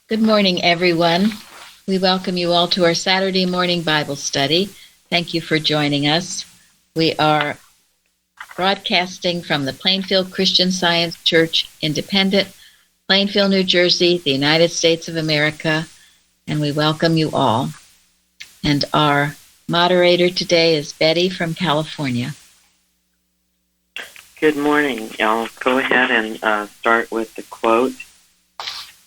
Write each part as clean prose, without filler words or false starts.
Good morning, everyone. We welcome you all to our Saturday morning Bible study. Thank you for joining us. We are broadcasting from the Plainfield Christian Science Church Independent, Plainfield, New Jersey, the United States of America, and we welcome you all. And our moderator today is Betty from California. Good morning. I'll go ahead and start with the quote.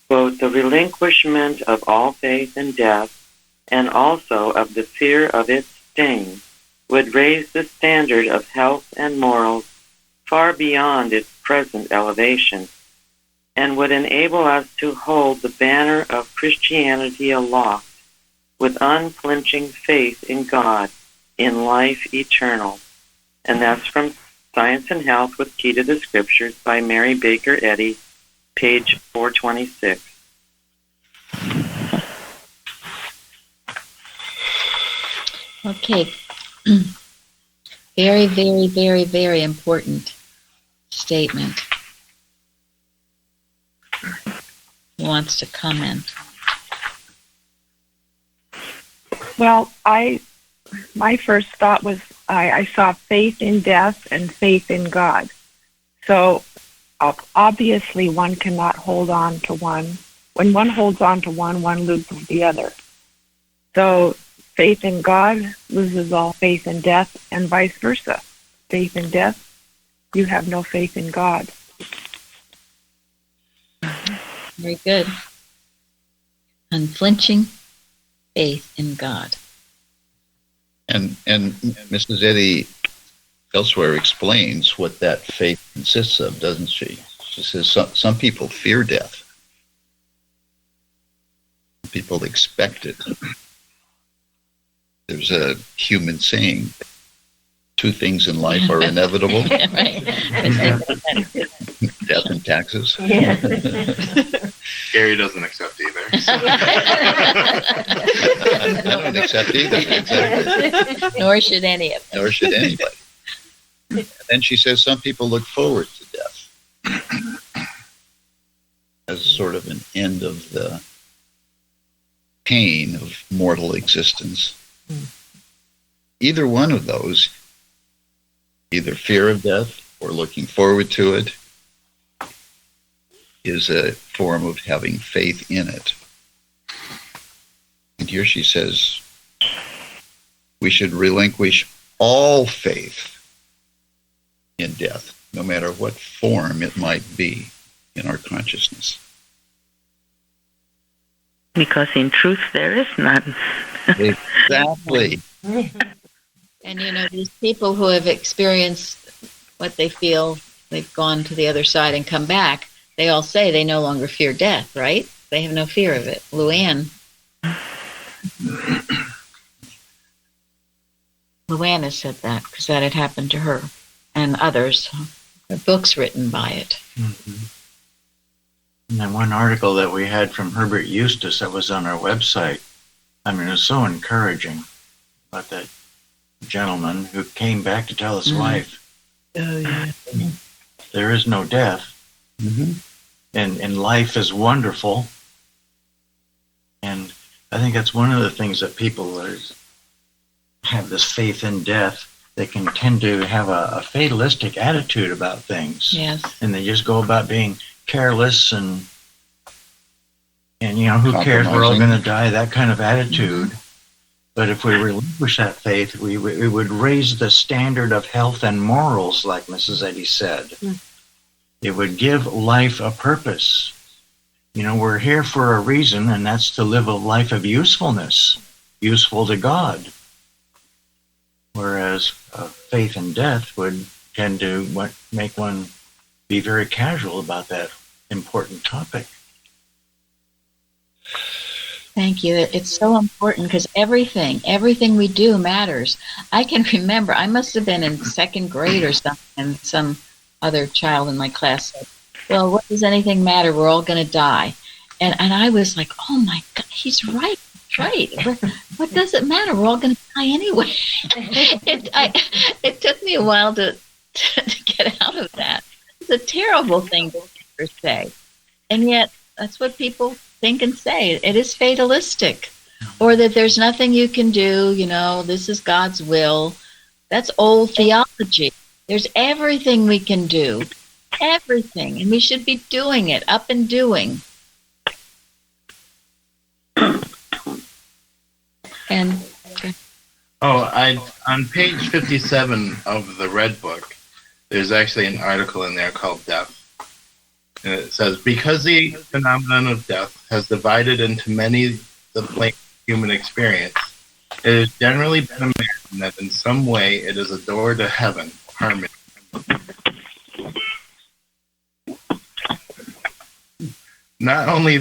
Quote, "The relinquishment of all faith in death, and also of the fear of its sting, would raise the standard of health and morals far beyond its present elevation, and would enable us to hold the banner of Christianity aloft with unflinching faith in God in life eternal." And that's from Science and Health with Key to the Scriptures by Mary Baker Eddy, page 426. Okay. Very, very, very, very important statement. Who wants to comment? Well, my first thought was I saw faith in death and faith in God. So obviously one cannot hold on to one. When one holds on to one loses the other. So faith in God loses all faith in death, and vice versa. Faith in death, you have no faith in God. Very good. Unflinching faith in God. And Mrs. Eddy elsewhere explains what that faith consists of, doesn't she? She says some people fear death. People expect it. There's a human saying, two things in life are inevitable. Right. Death and taxes. Yeah. Gary doesn't accept either. So. I don't accept either. Exactly. Nor should any of them. Nor should anybody. And then she says some people look forward to death as sort of an end of the pain of mortal existence. Either one of those, either fear of death or looking forward to it, is a form of having faith in it. And here she says, we should relinquish all faith in death, no matter what form it might be in our consciousness. Because in truth there is none. Exactly. And these people who have experienced what they feel, they've gone to the other side and come back, they all say they no longer fear death, right? They have no fear of it. Luann has said that because that had happened to her and others. There are books written by it. Mm-hmm. And then one article that we had from Herbert Eustace that was on our website, it was so encouraging about that gentleman who came back to tell his wife, there is no death, and life is wonderful. And I think that's one of the things that people have this faith in death. They can tend to have a fatalistic attitude about things. Yes. And they just go about being careless and who cares, we're all going to die, that kind of attitude. But if we relinquish that faith, we would raise the standard of health and morals, like Mrs. Eddy said. It would give life a purpose. We're here for a reason, and that's to live a life of usefulness, useful to God. Whereas faith in death would tend to make one be very casual about that important topic. Thank you. It's so important because everything we do matters. I can remember, I must have been in second grade or something, and some other child in my class said, well, what does anything matter? We're all going to die. And I was like, oh my God, he's right. Right. What does it matter? We're all going to die anyway. It took me a while to get out of that. It's a terrible thing to say. And yet, That's what people think and say. It is fatalistic. Or that there's nothing you can do, this is God's will. That's old theology. There's everything we can do. Everything. And we should be doing it, up and doing. And on page 57 of the Red Book, there's actually an article in there called Death. And it says, because the phenomenon of death has divided into many the plain human experience, it has generally been imagined that in some way it is a door to heaven, harmony. Not only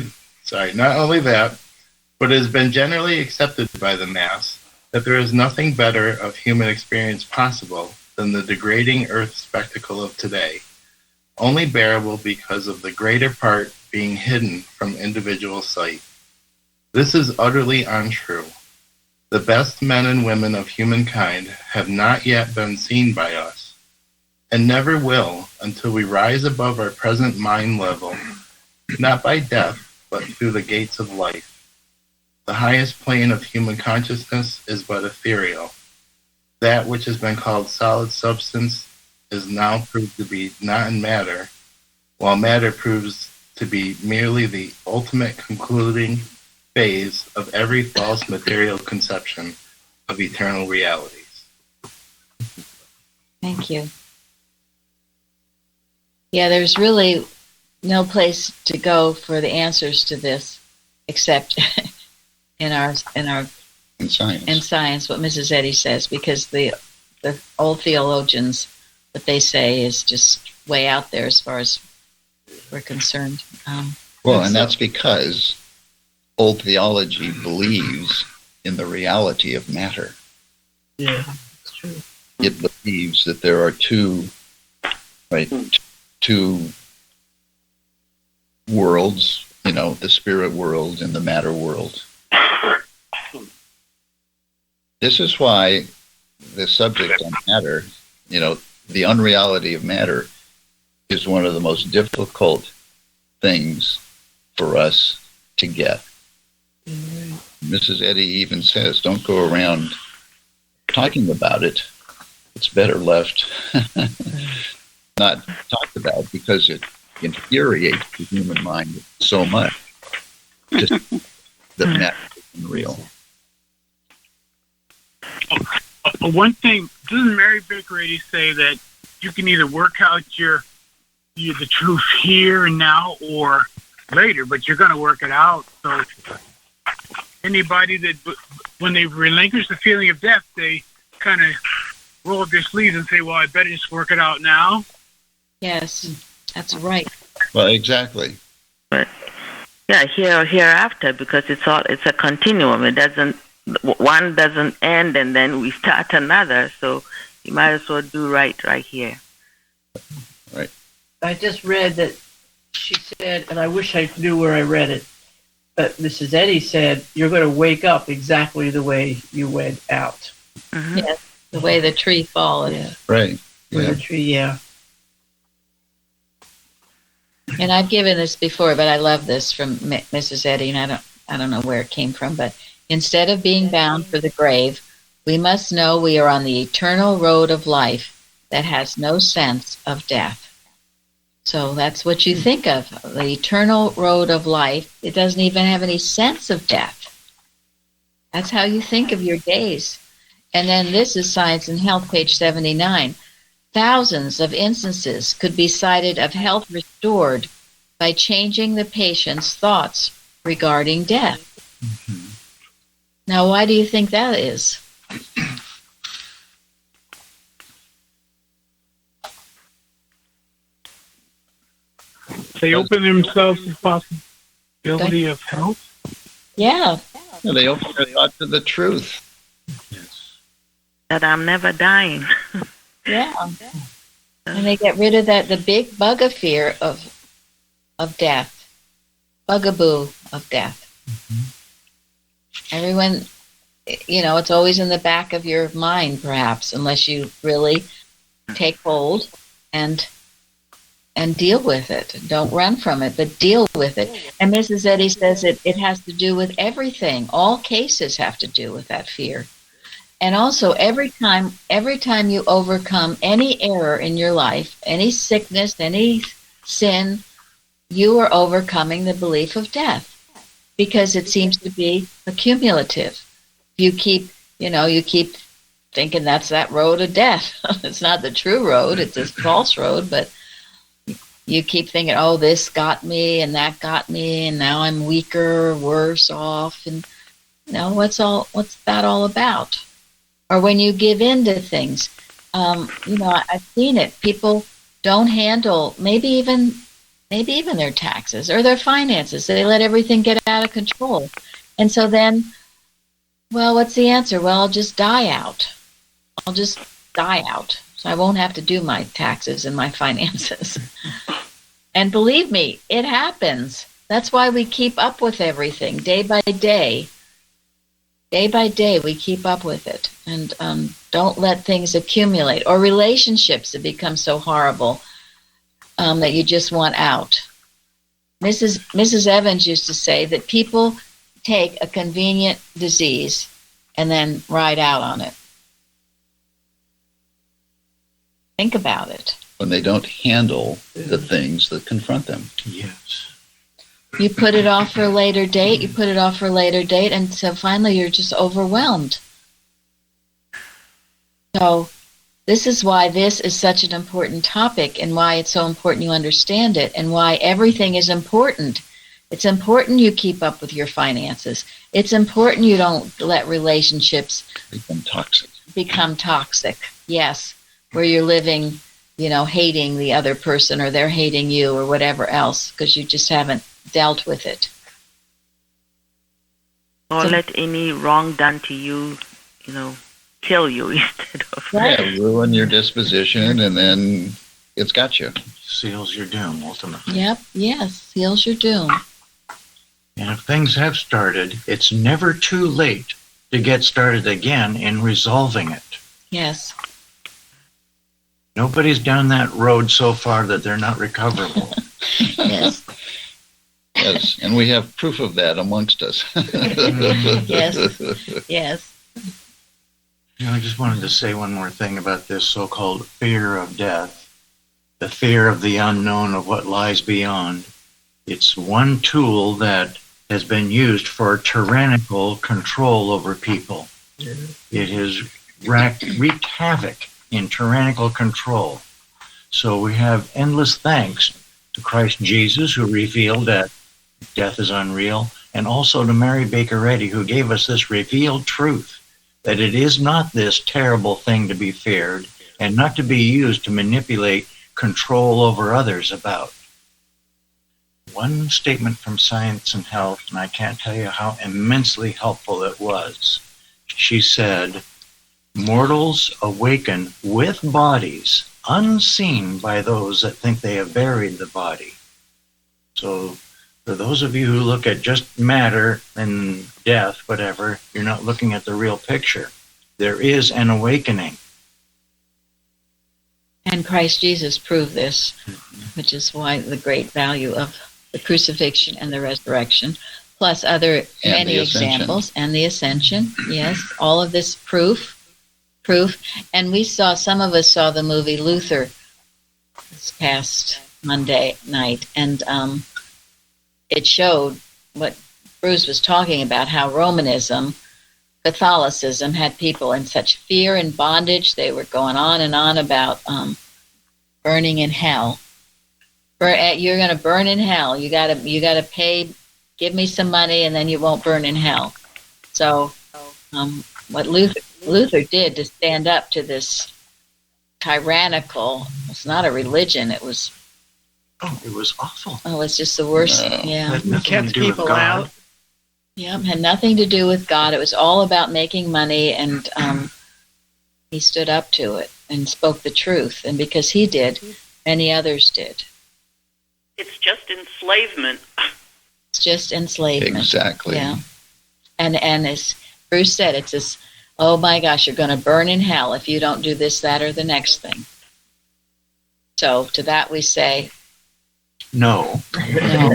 that, but it has been generally accepted by the mass that there is nothing better of human experience possible than the degrading earth spectacle of today, only bearable because of the greater part being hidden from individual sight. This is utterly untrue. The best men and women of humankind have not yet been seen by us, and never will until we rise above our present mind level, not by death, but through the gates of life. The highest plane of human consciousness is but ethereal. That which has been called solid substance is now proved to be not in matter, while matter proves to be merely the ultimate concluding phase of every false material conception of eternal realities. thank you. Yeah, there's really no place to go for the answers to this except in science, what Mrs. Eddy says, because the old theologians, what they say is just way out there as far as we're concerned. And that's because old theology believes in the reality of matter. Yeah, that's true. It believes that there are two worlds, the spirit world and the matter world. This is why the subject on matter, the unreality of matter, is one of the most difficult things for us to get. Mrs. Eddy even says, don't go around talking about it. It's better left not talked about, because it infuriates the human mind so much. Just that matter isn't real. One thing, doesn't Mary Baker Eddy say that you can either work out the truth here and now or later, but you're going to work it out. So anybody that, when they relinquish the feeling of death, they kind of roll up their sleeves and say, well, I better just work it out now. Yes, that's right. Well, exactly. But yeah, hereafter, because it's a continuum. One doesn't end and then we start another. So you might as well do right here. Right. I just read that she said, and I wish I knew where I read it, but Mrs. Eddy said, you're going to wake up exactly the way you went out. Mm-hmm. Yes, the way the tree falls. Yeah. Right. The tree, yeah. And I've given this before, but I love this from Mrs. Eddy, and I don't know where it came from, but instead of being bound for the grave, we must know we are on the eternal road of life that has no sense of death. So that's what you think of, the eternal road of life. It doesn't even have any sense of death. That's how you think of your days. And then this is Science and Health, page 79. Thousands of instances could be cited of health restored by changing the patient's thoughts regarding death. Mm-hmm. Now, why do you think that is? They open themselves to the possibility of health. Yeah. They open their thought to the truth. Yes. That I'm never dying. Yeah. And they get rid of the big bugaboo of death. Bugaboo of death. Mm-hmm. Everyone, it's always in the back of your mind, perhaps, unless you really take hold and and deal with it. Don't run from it, but deal with it. And Mrs. Eddy says it has to do with everything. All cases have to do with that fear. And also every time you overcome any error in your life, any sickness, any sin, you are overcoming the belief of death, because it seems to be accumulative. You keep thinking that's that road of death. It's not the true road, it's a false road, but you keep thinking, oh, this got me and that got me, and now I'm weaker, worse off, and what's that all about? Or when you give in to things, I've seen it. People don't handle maybe even their taxes or their finances. They let everything get out of control. And so then, well, what's the answer? Well, I'll just die out. So I won't have to do my taxes and my finances. And believe me, it happens. That's why we keep up with everything day by day. Day by day, we keep up with it. And don't let things accumulate. Or relationships that become so horrible that you just want out. Mrs. Evans used to say that people take a convenient disease and then ride out on it. Think about it. When they don't handle the things that confront them. Yes. You put it off for a later date, and so finally you're just overwhelmed. So this is why this is such an important topic, and why it's so important you understand it, and why everything is important. It's important you keep up with your finances. It's important you don't let relationships become toxic. Yes, where you're living, hating the other person, or they're hating you, or whatever else, because you just haven't dealt with it. Or let any wrong done to you, kill you instead of... Right. Yeah, ruin your disposition, and then it's got you. Seals your doom, ultimately. Yep, yes, seals your doom. And if things have started, it's never too late to get started again in resolving it. Yes. Nobody's down that road so far that they're not recoverable. Yes. Yes, and we have proof of that amongst us. Yes. I just wanted to say one more thing about this so-called fear of death, the fear of the unknown, of what lies beyond. It's one tool that has been used for tyrannical control over people. It has wreaked havoc in tyrannical control. So we have endless thanks to Christ Jesus, who revealed that death is unreal, and also to Mary Baker Eddy, who gave us this revealed truth, that it is not this terrible thing to be feared, and not to be used to manipulate control over others about. One statement from Science and Health, and I can't tell you how immensely helpful it was. She said, "Mortals awaken with bodies unseen by those that think they have buried the body." So for those of you who look at just matter and death, whatever, you're not looking at the real picture. There is an awakening. And Christ Jesus proved this, which is why the great value of the crucifixion and the resurrection, plus many examples, and the ascension. Yes, all of this proof. And some of us saw the movie Luther this past Monday night, and it showed what Bruce was talking about, how Romanism, Catholicism had people in such fear and bondage. They were going on and on about burning in hell. You're going to burn in hell. You got to pay. Give me some money, and then you won't burn in hell. So, what Luther did to stand up to this tyrannical. It's not a religion. It was. Oh, it was awful. Oh, it's just the worst. No. Yeah. It kept people out. Yeah, had nothing to do with God. It was all about making money, and he stood up to it and spoke the truth. And because he did, many others did. It's just enslavement. It's just enslavement. Exactly. Yeah. And as Bruce said, it's this, oh my gosh, you're going to burn in hell if you don't do this, that, or the next thing. So to that we say, No. No.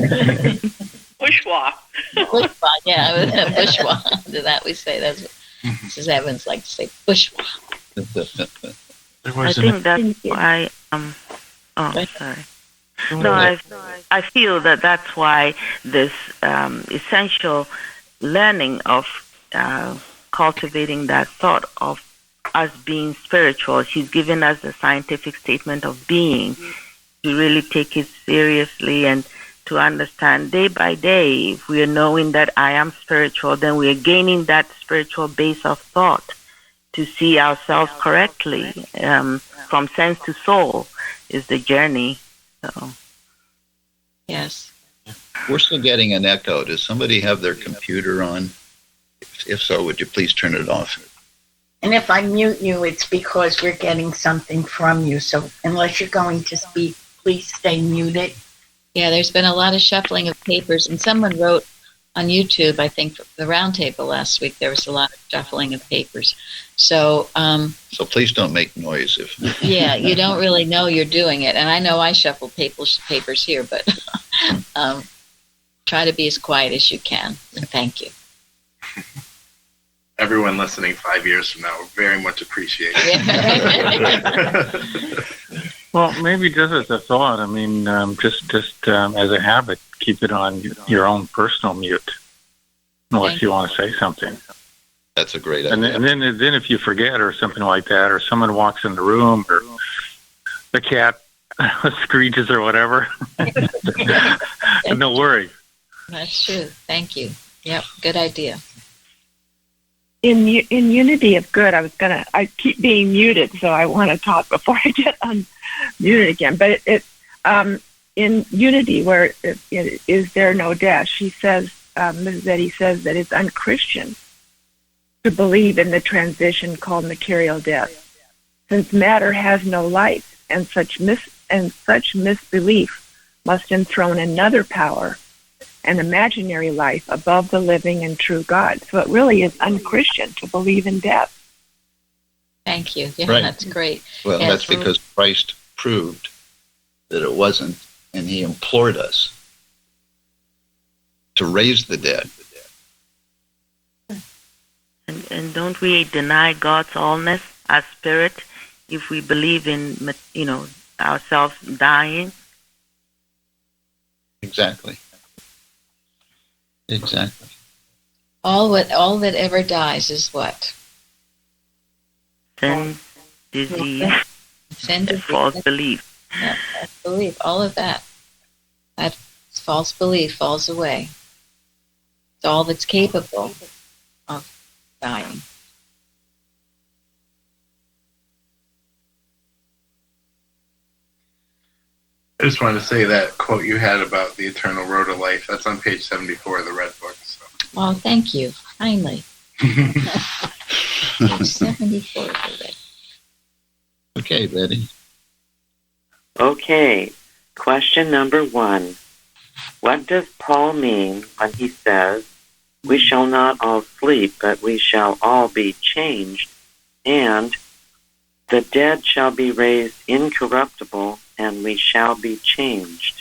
Bushwa. Bushwa, yeah, bushwa. To that we say that's what Mrs. Evans likes to say, bushwa. There I was think that's why. Oh, sorry. No, I feel that that's why this essential learning of cultivating that thought of us being spiritual. She's given us the scientific statement of being to really take it seriously and to understand day by day. If we are knowing that I am spiritual, then we are gaining that spiritual base of thought to see ourselves correctly. From sense to soul is the journey. So. Yes. We're still getting an echo. Does somebody have their computer on? If so, would you please turn it off? And if I mute you, it's because we're getting something from you. So unless you're going to speak, please stay muted. Yeah, there's been a lot of shuffling of papers, and someone wrote on YouTube, I think, the roundtable last week, there was a lot of shuffling of papers. So, So please don't make noise. yeah, you don't really know you're doing it. And I know I shuffle papers here, but try to be as quiet as you can. And thank you. Everyone listening 5 years from now will very much appreciate it. Well, maybe just as a thought, I mean, just as a habit, keep it on your own personal mute, unless you want to say something. That's a great idea. And then if you forget or something like that, or someone walks in the room, or the cat screeches or whatever, no worry. That's true. Thank you. Yep, good idea. In unity of good, I keep being muted, so I want to talk before I get unmuted again. But in unity, where is there no death? She says, Mrs. Eddy says that it's unchristian to believe in the transition called material death, since matter has no life, and such misbelief must enthrone another power, an imaginary life above the living and true God. So it really is unchristian to believe in death. Thank you. Yeah, Right. That's great. Well, Yes. that's because Christ proved that it wasn't, and he implored us to raise the dead. And don't we deny God's allness as spirit if we believe in, ourselves dying? Exactly. All that ever dies is what? Sin, disease, Sin, disease, false belief. yeah, false belief. All of that. That false belief falls away. It's all that's capable of dying. I just wanted to say that quote you had about the eternal road of life, that's on page 74 of the Red Book. So. Oh, thank you. Kindly. Page 74 of the red. Okay, Betty. Okay, question number 1. What does Paul mean when he says, "We shall not all sleep, but we shall all be changed, and the dead shall be raised incorruptible, and we shall be changed"?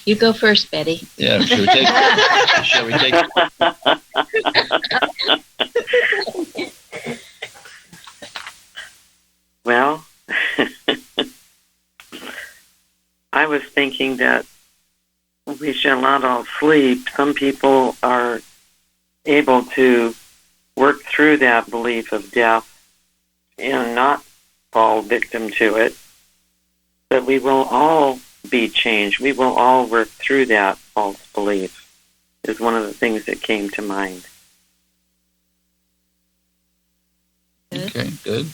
You go first, Betty. Yeah, shall we take Well, I was thinking that we shall not all sleep. Some people are able to work through that belief of death and not fall victim to it. But we will all be changed. We will all work through that false belief, is one of the things that came to mind. Okay, good.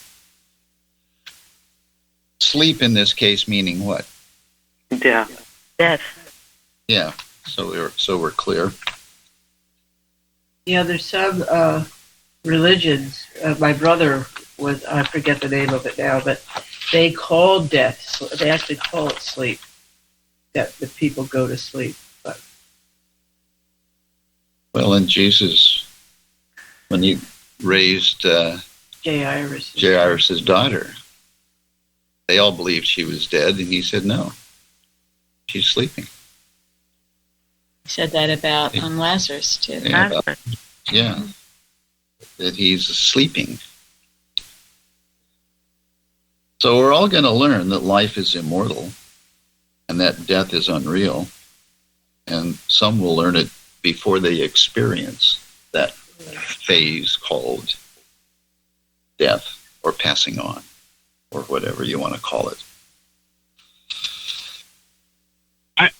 Sleep in this case meaning what? Death. Death. Yeah, so we're clear. Yeah, there's some religions. My brother was, I forget the name of it now, but they call death, they actually call it sleep, that the people go to sleep. But Well, and Jesus, when he raised Jairus' daughter. They all believed she was dead, and he said, no, she's sleeping. He said that about Lazarus, too. Yeah, that he's sleeping. So we're all going to learn that life is immortal and that death is unreal. And some will learn it before they experience that phase called death or passing on or whatever you want to call it.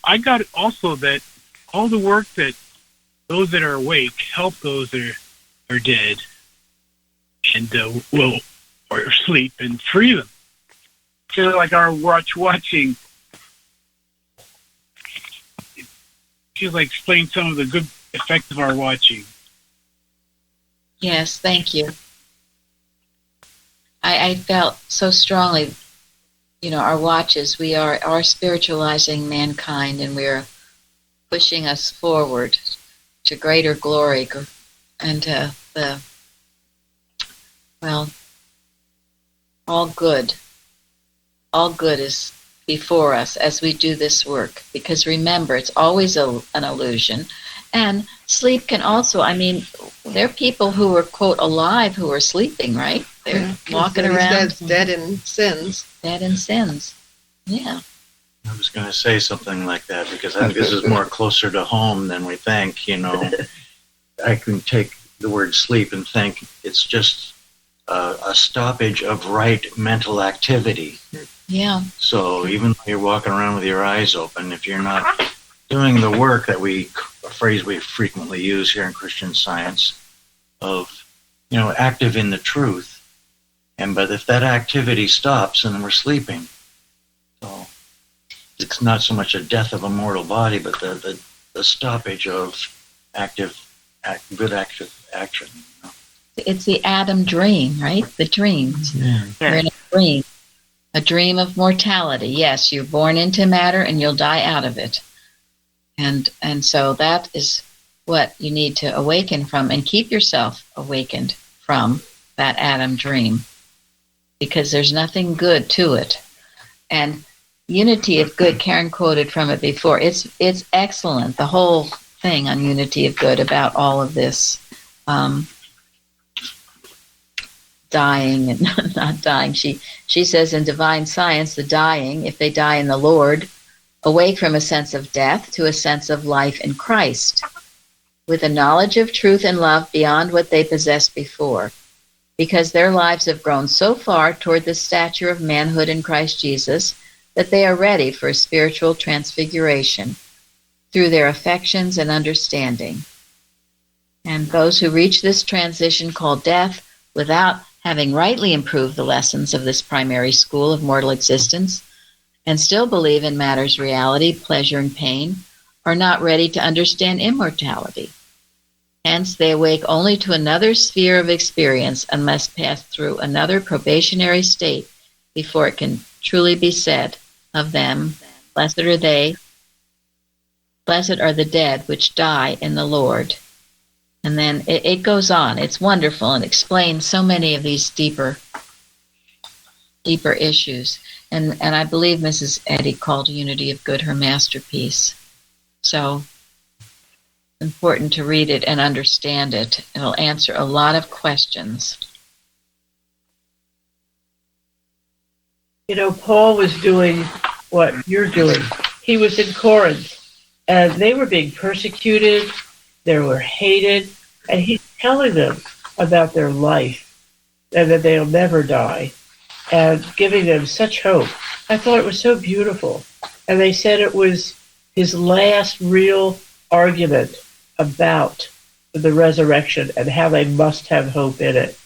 I got also that all the work that those that are awake help those that are dead and will or sleep and free them. So like our watching. She's like explain some of the good effects of our watching. Yes, thank you. I felt so strongly, our watches, we are spiritualizing mankind, and we're pushing us forward to greater glory and to all good. All good is before us as we do this work, because remember, it's always an illusion. And sleep can also, there are people who are, quote, alive who are sleeping, right? They're walking around. Dead in sins. Dead in sins. Yeah. I was going to say something like that because I think this is more closer to home than we think. I can take the word sleep and think it's just a stoppage of right mental activity. Yeah. So even though you're walking around with your eyes open, if you're not doing the work that a phrase we frequently use here in Christian Science of, active in the truth, but if that activity stops, and then we're sleeping. So it's not so much a death of a mortal body, but the stoppage of good active action. It's the Adam dream, right? The dreams. Yeah. We're in a dream. A dream of mortality. Yes, you're born into matter and you'll die out of it. And so that is what you need to awaken from and keep yourself awakened from that Adam dream, because there's nothing good to it. And unity of good, Karen quoted from it before. It's excellent, the whole thing on unity of good about all of this dying and not dying. She says in Divine Science, the dying, if they die in the Lord, awake from a sense of death to a sense of life in Christ, with a knowledge of truth and love beyond what they possessed before, because their lives have grown so far toward the stature of manhood in Christ Jesus that they are ready for spiritual transfiguration through their affections and understanding. And those who reach this transition called death without having rightly improved the lessons of this primary school of mortal existence and still believe in matter's reality, pleasure, and pain, are not ready to understand immortality. Hence, they awake only to another sphere of experience and must pass through another probationary state before it can truly be said of them, blessed are the dead which die in the Lord. And then it goes on. It's wonderful and explains so many of these deeper issues. And I believe Mrs. Eddy called Unity of Good her masterpiece. So important to read it and understand it. It'll answer a lot of questions. Paul was doing what you're doing. He was in Corinth, and they were being persecuted. They were hated, and he's telling them about their life and that they'll never die, and giving them such hope. I thought it was so beautiful. And they said it was his last real argument about the resurrection and how they must have hope in it.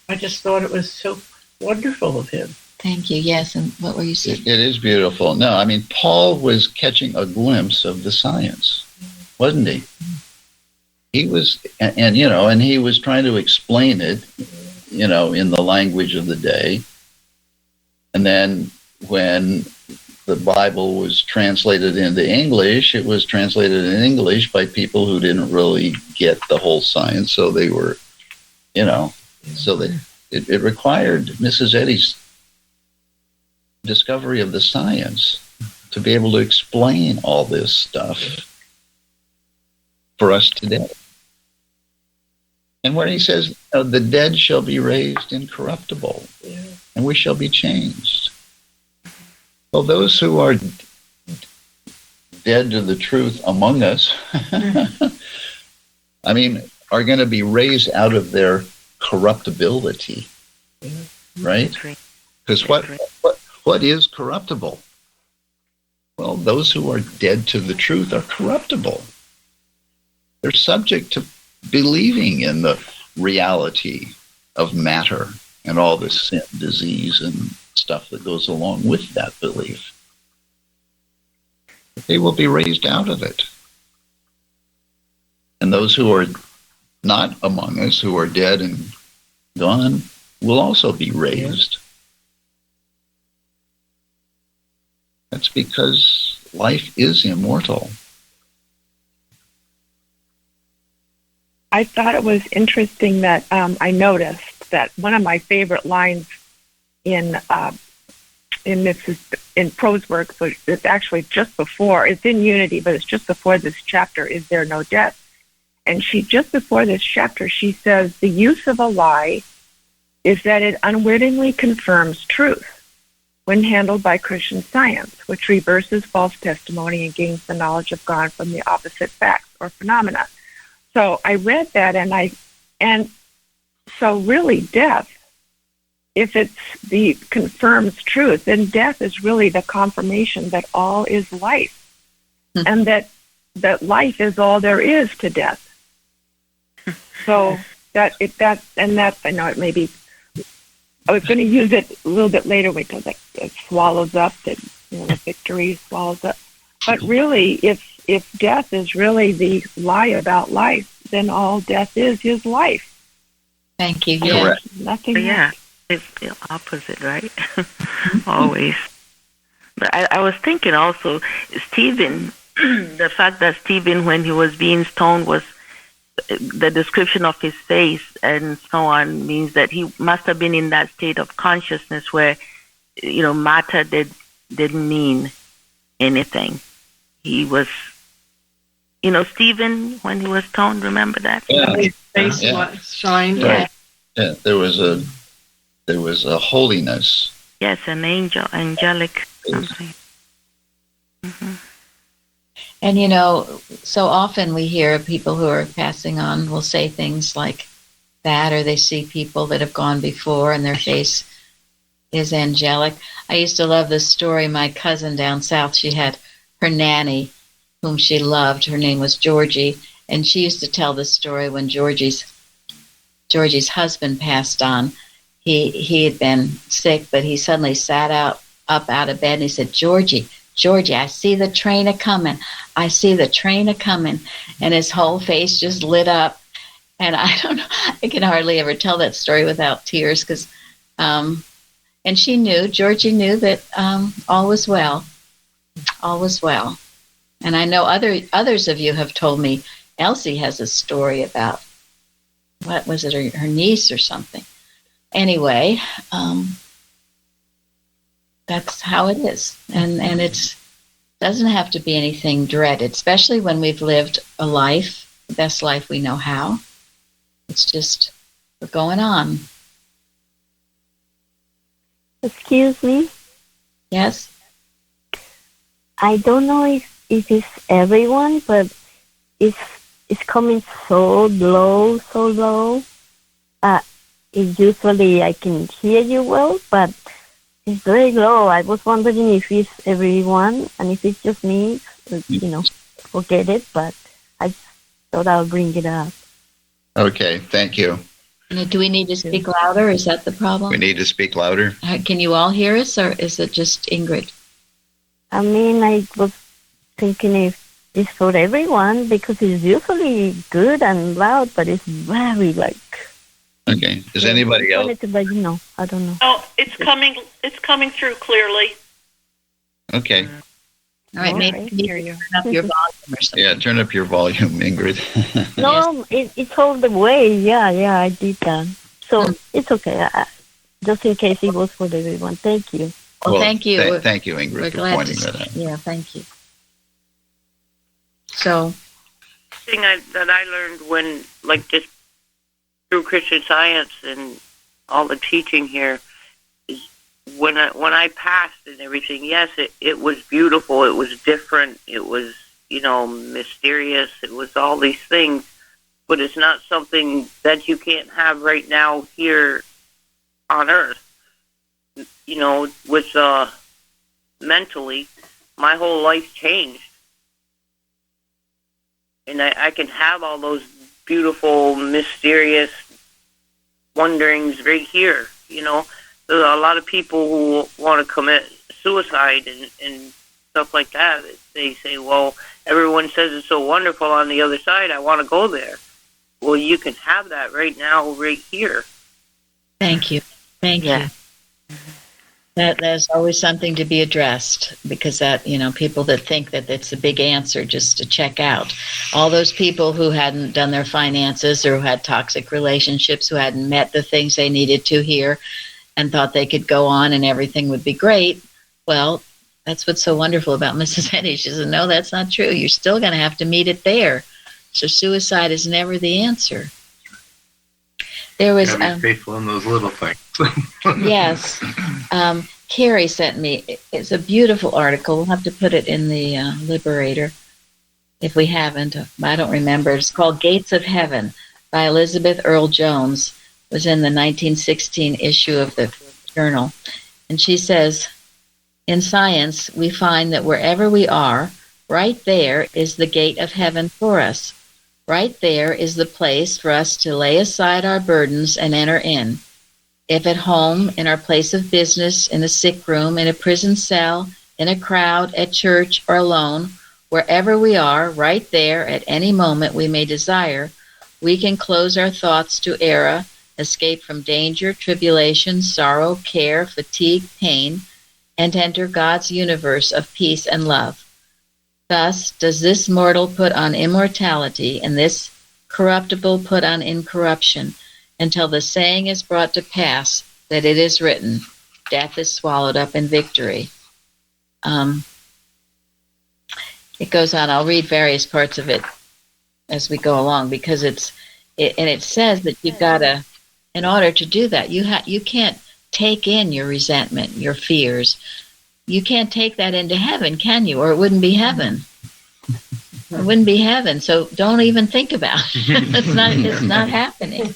I just thought it was so wonderful of him. Thank you. Yes, and what were you saying? It is beautiful. No, Paul was catching a glimpse of the science, wasn't he? He was, and he was trying to explain it, in the language of the day. And then when the Bible was translated into English, it was translated in English by people who didn't really get the whole science. So they were, So that it required Mrs. Eddy's discovery of the science to be able to explain all this stuff for us today. And when he says, the dead shall be raised incorruptible, and we shall be changed. Well, those who are dead to the truth among us, I mean, are going to be raised out of their corruptibility, right? Because what is corruptible? Well, those who are dead to the truth are corruptible. They're subject to believing in the reality of matter and all the sin, disease, and stuff that goes along with that belief. But they will be raised out of it. And those who are not among us, who are dead and gone, will also be raised. That's because life is immortal. I thought it was interesting that I noticed that one of my favorite lines in Prose works, so it's actually just before, it's in Unity, but it's just before this chapter, Is There No Death? And just before this chapter, she says, the use of a lie is that it unwittingly confirms truth when handled by Christian Science, which reverses false testimony and gains the knowledge of God from the opposite facts or phenomena. So I read that, and so really death, if confirms truth, then death is really the confirmation that all is life, and that life is all there is to death. So I know it may be. I was going to use it a little bit later because it swallows up, the victory swallows up. But really, if death is really the lie about life, then all death is life. Thank you. Yeah. Nothing else. It's the opposite, right? Always. But I was thinking also, Stephen, the fact that Stephen, when he was being stoned, was the description of his face and so on, means that he must have been in that state of consciousness where, matter didn't mean anything. He was, Stephen, when he was stoned, remember that? Yeah. His face shined. Right. Yeah, there was a holiness. Yes, an angelic something. Mm-hmm. And so often we hear people who are passing on will say things like that, or they see people that have gone before and their face is angelic. I used to love this story. My cousin down south, she had her nanny whom she loved. Her name was Georgie, and she used to tell this story when Georgie's husband passed on. He had been sick, but he suddenly sat up out of bed and he said, Georgie, I see the train a-coming. I see the train a-coming. And his whole face just lit up. And I don't know, I can hardly ever tell that story without tears because, and Georgie knew that all was well. All was well. And I know others of you have told me Elsie has a story about, what was it, her niece or something. Anyway, that's how it is. And it doesn't have to be anything dreaded, especially when we've lived a life, the best life we know how. It's just, we're going on. Excuse me? Yes? I don't know if it's everyone, but it's coming so low. It's usually I can hear you well, but it's very low. I was wondering if it's everyone, and if it's just me, forget it, but I thought I'll bring it up. Okay, thank you. Do we need to speak louder? Is that the problem? We need to speak louder. Can you all hear us, or is it just Ingrid? I mean, I was thinking if it's for everyone, because it's usually good and loud, but it's very Okay. Is anybody else? But I don't know. Oh, it's coming through clearly. Okay. All right, maybe you hear you. turn up your volume or something. Yeah, turn up your volume, Ingrid. No, it's all the way. Yeah, I did that. So it's okay. Just in case it was for everyone. Thank you. Well, thank you. Thank you, Ingrid, We're for glad pointing to that out. Yeah, thank you. So, Thing that I learned when, like, just through Christian Science and all the teaching here, is when I passed and everything. Yes, it was beautiful. It was different. It was, mysterious. It was all these things, but it's not something that you can't have right now here on Earth. With mentally, my whole life changed. And I can have all those beautiful, mysterious wonderings right here, There's a lot of people who want to commit suicide and stuff like that. They say, well, everyone says it's so wonderful on the other side, I want to go there. Well, you can have that right now, right here. thank you. Thank you. There's always something to be addressed, because that, people that think that it's a big answer just to check out. All those people who hadn't done their finances or who had toxic relationships, who hadn't met the things they needed to here and thought they could go on and everything would be great. Well, that's what's so wonderful about Mrs. Eddy. She said, no, that's not true. You're still going to have to meet it there. So suicide is never the answer. There was be faithful in those little things. yes. Carrie sent me. It's a beautiful article. We'll have to put it in the Liberator if we haven't. I don't remember. It's called Gates of Heaven by Elizabeth Earl Jones. It was in the 1916 issue of the journal. And she says, in science, we find that wherever we are, right there is the gate of heaven for us. Right there is the place for us to lay aside our burdens and enter in. If at home, in our place of business, in a sick room, in a prison cell, in a crowd, at church, or alone, wherever we are, right there, at any moment we may desire, we can close our thoughts to error, escape from danger, tribulation, sorrow, care, fatigue, pain, and enter God's universe of peace and love. Thus does this mortal put on immortality, and this corruptible put on incorruption, until the saying is brought to pass that it is written, death is swallowed up in victory. It goes on. I'll read various parts of it as we go along, because it says that you've got to, in order to do that, you can't take in your resentment, your fears. You can't take that into heaven, can you? Or it wouldn't be heaven. It wouldn't be heaven. So don't even think about it. It's not happening.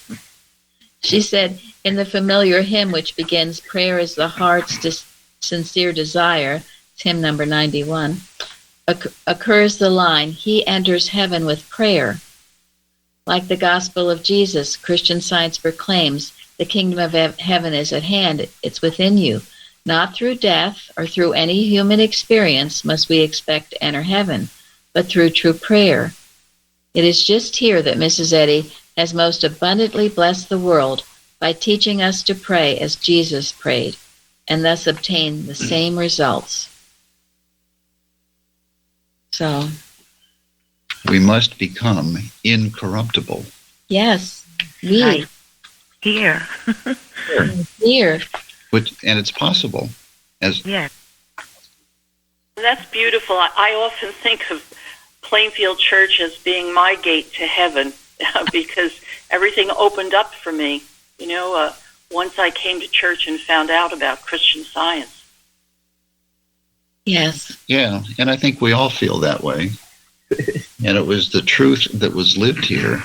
She said, in the familiar hymn which begins, prayer is the heart's sincere desire, it's hymn number 91, occurs the line, he enters heaven with prayer. Like the gospel of Jesus, Christian Science proclaims, the kingdom of heaven is at hand, it's within you. Not through death or through any human experience must we expect to enter heaven, but through true prayer. It is just here that Mrs. Eddy has most abundantly blessed the world by teaching us to pray as Jesus prayed, and thus obtain the same results. So, we must become incorruptible. Yes, right. Here. Here. And it's possible. Yes. That's beautiful. I often think of Plainfield Church as being my gate to heaven because everything opened up for me, once I came to church and found out about Christian Science. Yes. Yeah, and I think we all feel that way. And it was the truth that was lived here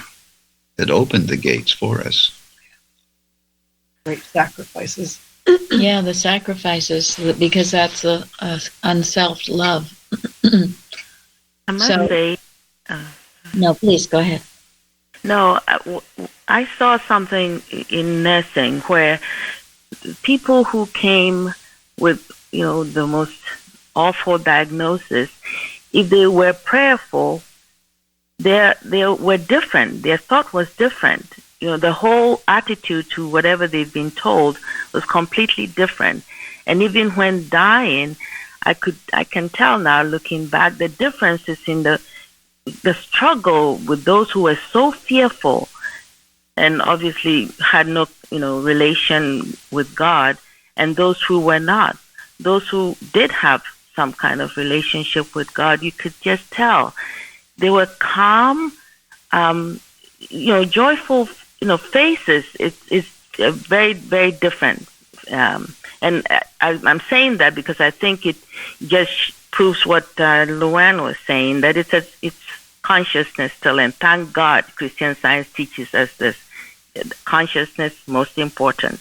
that opened the gates for us. Great sacrifices. Yeah, the sacrifices, because that's a unself love. I must say... no, please, go ahead. No, I saw something in nursing where people who came with, the most awful diagnosis, if they were prayerful, they were different. Their thought was different. The whole attitude to whatever they've been told was completely different. And even when dying, I can tell now, looking back, the differences in the struggle with those who were so fearful and obviously had no, relation with God, and those who were not. Those who did have some kind of relationship with God, you could just tell. They were calm, joyful, faces. It's very, very different. And I'm saying that because I think it just proves what Luann was saying, that it's consciousness still. And thank God Christian Science teaches us this. Consciousness, most important.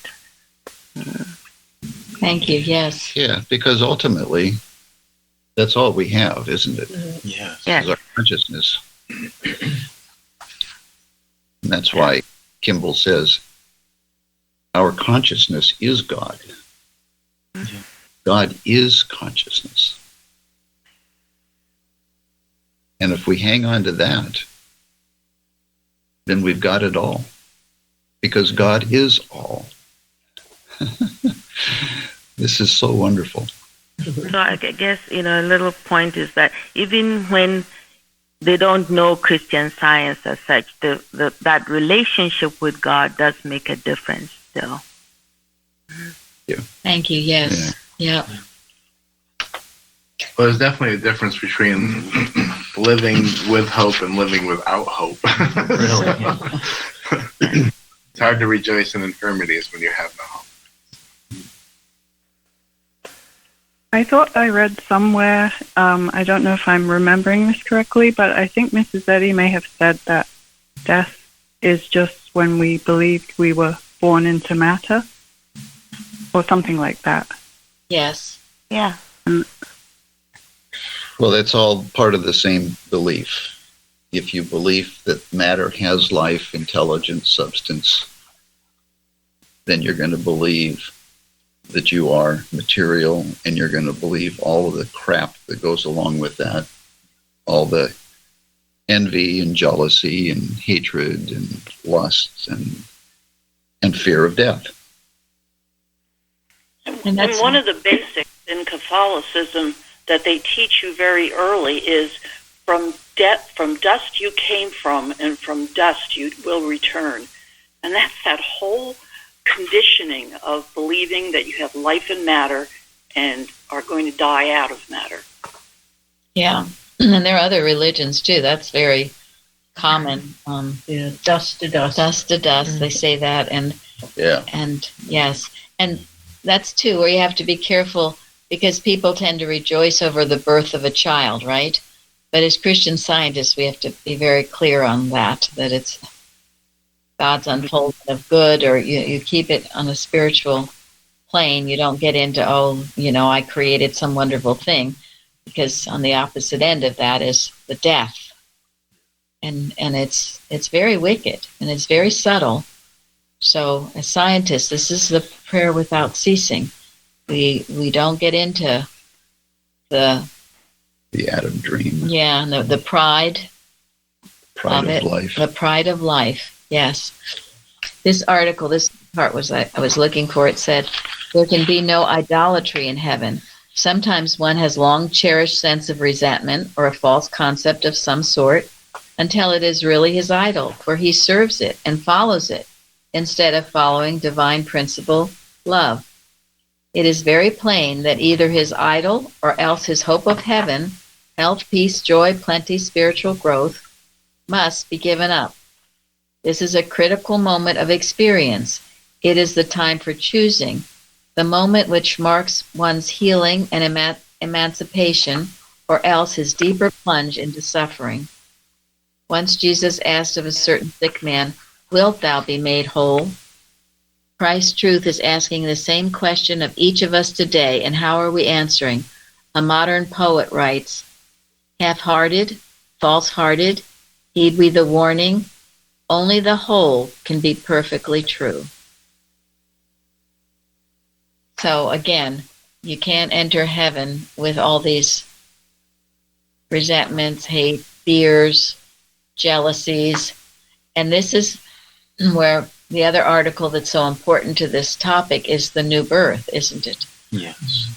Thank you. Yes. Yeah, because ultimately, that's all we have, isn't it? Yes. Is our consciousness. And that's why Kimball says, our consciousness is God. God is consciousness. And if we hang on to that, then we've got it all. Because God is all. This is so wonderful. So I guess, a little point is that even when they don't know Christian Science as such, that relationship with God does make a difference still. Yeah. Thank you. Yes. Yeah. Well, there's definitely a difference between living with hope and living without hope. Really? It's hard to rejoice in infirmities when you have no hope. I thought I read somewhere, I don't know if I'm remembering this correctly, but I think Mrs. Eddy may have said that death is just when we believed we were born into matter, or something like that. Yes. Yeah. Well, that's all part of the same belief. If you believe that matter has life, intelligence, substance, then you're going to believe that you are material, and you're going to believe all of the crap that goes along with that, all the envy and jealousy and hatred and lust and fear of death. And one of the basics in Catholicism that they teach you very early is from dust you came from, and from dust you will return. And that's that whole conditioning of believing that you have life in matter and are going to die out of matter. Yeah. And there are other religions too. That's very common. Dust to dust. Dust to dust. They say that. And yes. And that's too where you have to be careful, because people tend to rejoice over the birth of a child, right? But as Christian scientists, we have to be very clear on that it's God's unfolding of good, or you keep it on a spiritual plane. You don't get into, I created some wonderful thing, because on the opposite end of that is the death. And it's very wicked, and it's very subtle. So as scientists, this is the prayer without ceasing. We don't get into the Adam dream. Yeah, the pride of it. Life. The pride of life. Yes. This article, this part I was looking for, it said, there can be no idolatry in heaven. Sometimes one has long cherished sense of resentment or a false concept of some sort until it is really his idol, for he serves it and follows it instead of following divine principle, love. It is very plain that either his idol or else his hope of heaven, health, peace, joy, plenty, spiritual growth, must be given up. This is a critical moment of experience. It is the time for choosing, the moment which marks one's healing and emancipation, or else his deeper plunge into suffering. Once Jesus asked of a certain sick man, "Wilt thou be made whole?" Christ's truth is asking the same question of each of us today, and how are we answering? A modern poet writes, "Half-hearted, false-hearted, heed we the warning, only the whole can be perfectly true." So again, you can't enter heaven with all these resentments, hate, fears, jealousies. And this is where the other article that's so important to this topic is the new birth, isn't it? Yes.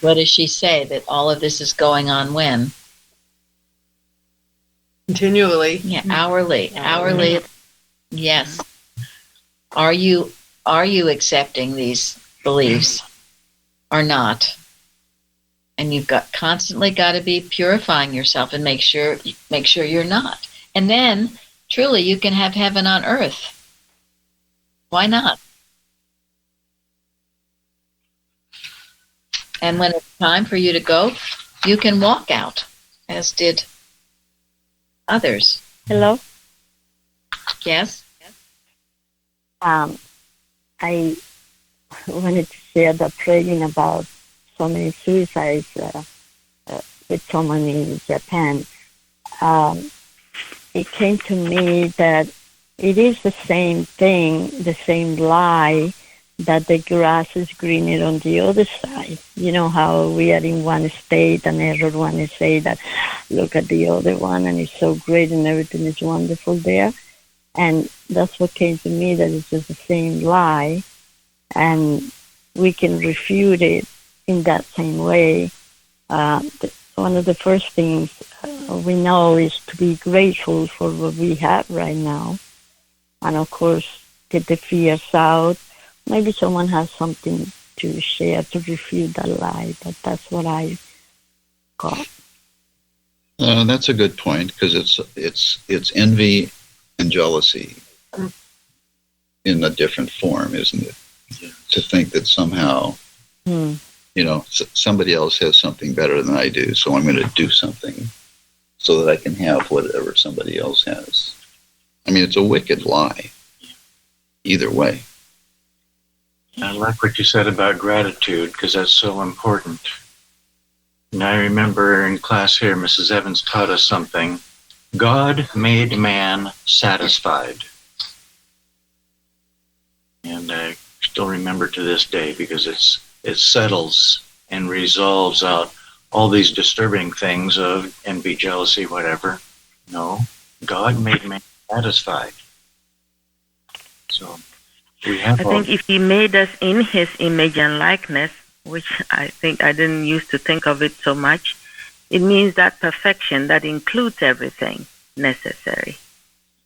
What does she say? That all of this is going on when? Continually. Yeah, hourly. Yes. Are you accepting these beliefs or not? And you've constantly got to be purifying yourself and make sure you're not. And then truly you can have heaven on earth. Why not? And when it's time for you to go, you can walk out, as did others. Hello? Yes? I wanted to share the praying about so many suicides with someone in Japan. It came to me that it is the same thing, the same lie, that the grass is greener on the other side. You know how we are in one state and everyone is saying that, look at the other one and it's so great and everything is wonderful there. And that's what came to me, that it's just the same lie. And we can refute it in that same way. One of the first things we know is to be grateful for what we have right now. And of course, get the fears out. Maybe someone has something to share to refute that lie, but that's what I got. That's a good point, because it's envy and jealousy in a different form, isn't it? Yeah. To think that somehow, somebody else has something better than I do, so I'm going to do something so that I can have whatever somebody else has. I mean, it's a wicked lie. Either way. I like what you said about gratitude, because that's so important. And I remember in class here, Mrs. Evans taught us something. God made man satisfied. And I still remember to this day, because it settles and resolves out all these disturbing things of envy, jealousy, whatever. No, God made man satisfied. So we have I think if he made us in his image and likeness, which I think I didn't used to think of it so much, it means that perfection that includes everything necessary,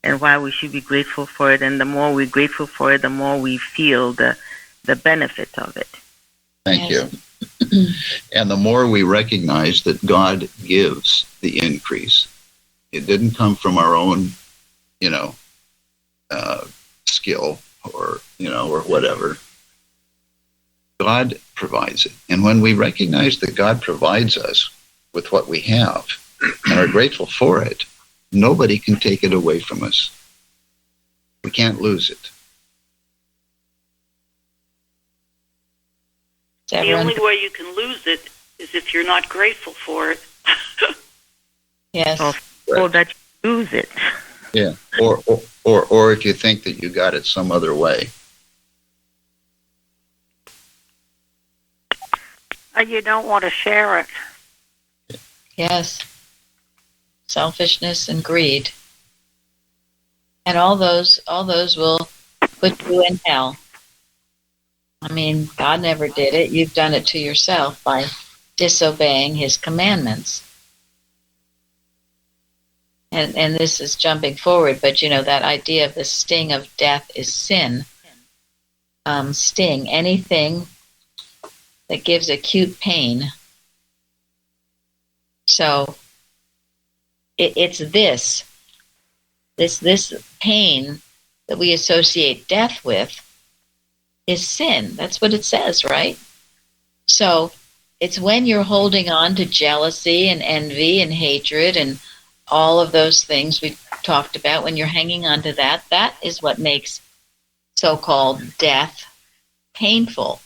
and why we should be grateful for it. And the more we're grateful for it, the more we feel the benefit of it. Thank you. And the more we recognize that God gives the increase, it didn't come from our own, skill or whatever. God provides it. And when we recognize that God provides us with what we have and are grateful for it, nobody can take it away from us. We can't lose it. The only way you can lose it is if you're not grateful for it. Yes. Or that you lose it. Yeah. Or if you think that you got it some other way. And you don't want to share it. Yes. Selfishness and greed. And all those will put you in hell. I mean, God never did it. You've done it to yourself by disobeying his commandments. And this is jumping forward, but that idea of the sting of death is sin. Sting, anything that gives acute pain. So it's this pain that we associate death with is sin. That's what it says, right? So it's when you're holding on to jealousy and envy and hatred and all of those things we talked about, when you're hanging on to that is what makes so-called death painful.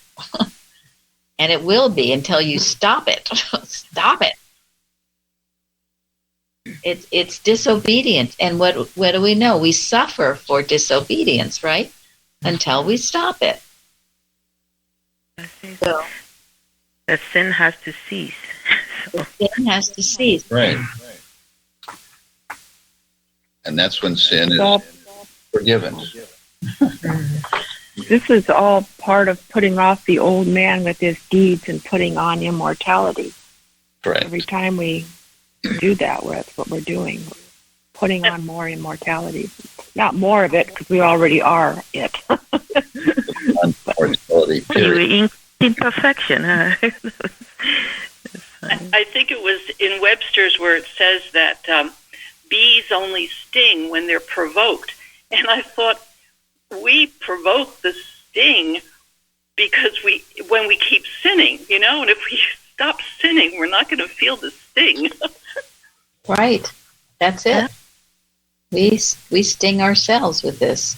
And it will be until you stop it. Stop it. It's disobedience. And what do we know? We suffer for disobedience, right? Until we stop it. So, that sin has to cease. The sin has to cease. Right. And that's when sin is forgiven. This is all part of putting off the old man with his deeds and putting on immortality. Correct. Every time we do that, that's what we're doing. We're putting on more immortality. Not more of it, because we already are it. Mortality, period. Imperfection, huh? I think it was in Webster's where it says that bees only sting when they're provoked. And I thought, we provoke the sting because when we keep sinning, and if we stop sinning, we're not going to feel the sting. Right. That's it. We sting ourselves with this.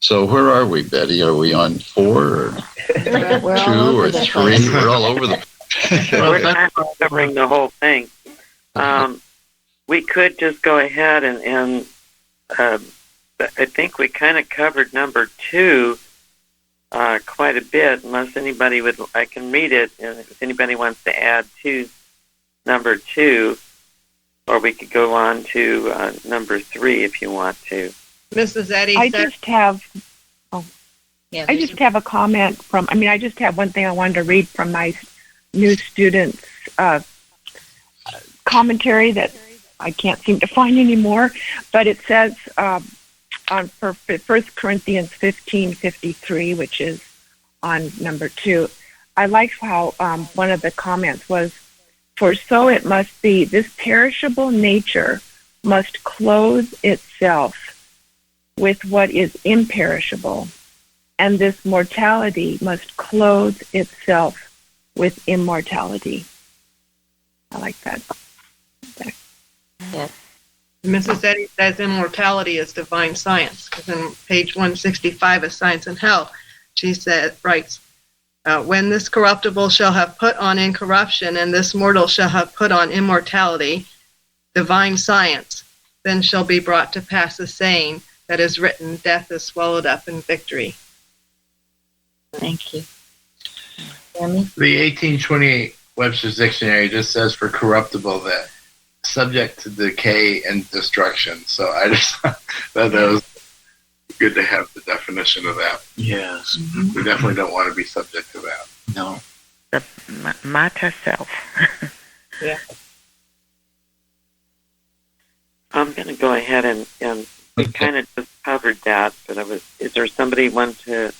So where are we, Betty? Are we on 4 or We're all 2 over or the 3? place. We're all over the We're not covering the whole thing. We could just go ahead and I think we kind of covered number 2 quite a bit, unless anybody I can read it, and if anybody wants to add to number 2, or we could go on to number 3 if you want to. Mrs. Eddy I said, just have Yeah, I just have a comment I just have one thing I wanted to read from my new student's commentary that I can't seem to find anymore, but it says for 1 Corinthians 15:53, which is on number 2. I like how one of the comments was, "For so it must be, this perishable nature must clothe itself with what is imperishable, and this mortality must clothe itself with immortality." I like that. Yes. Mrs. Eddy says immortality is divine science. Because in page 165 of Science and Health, she writes, when this corruptible shall have put on incorruption, and this mortal shall have put on immortality, divine science, then shall be brought to pass the saying that is written, death is swallowed up in victory. Thank you. Jeremy? The 1828 Webster's Dictionary just says for corruptible that subject to decay and destruction. So I just thought that was good to have the definition of that. Yes. We definitely don't want to be subject to that. No. The matter self. Yeah. I'm going to go ahead and we kind of just covered that, but is there somebody want to?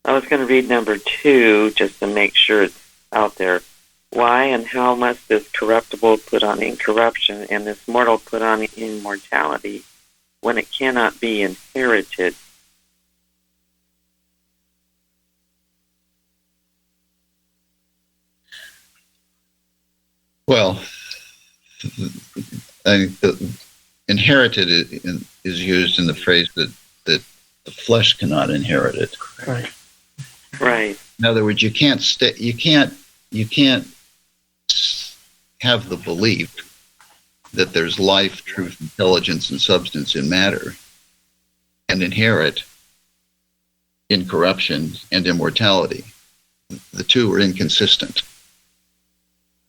I was going to read number 2 just to make sure it's out there. Why and how must this corruptible put on incorruption and this mortal put on immortality when it cannot be inherited? Well, I think the inherited is used in the phrase that the flesh cannot inherit it. Right. Right. In other words, you can't have the belief that there's life, truth, intelligence, and substance in matter and inherit incorruption and immortality. The two are inconsistent.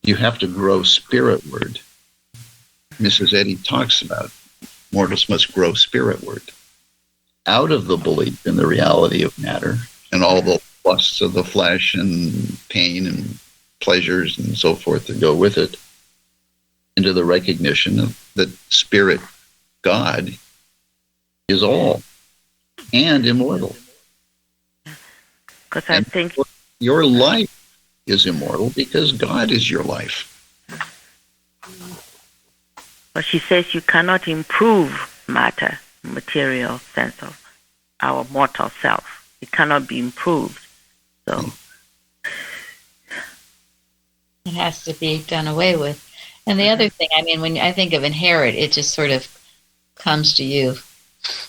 You have to grow spiritward. Mrs. Eddy talks about mortals must grow spiritward out of the belief in the reality of matter and all the lusts of the flesh and pain and pleasures and so forth that go with it, into the recognition of that spirit God is all and immortal. Because I think your life is immortal because God is your life. But she says you cannot improve matter, material sense of our mortal self. It cannot be improved. So It has to be done away with. And the other thing, when I think of inherit, it just sort of comes to you.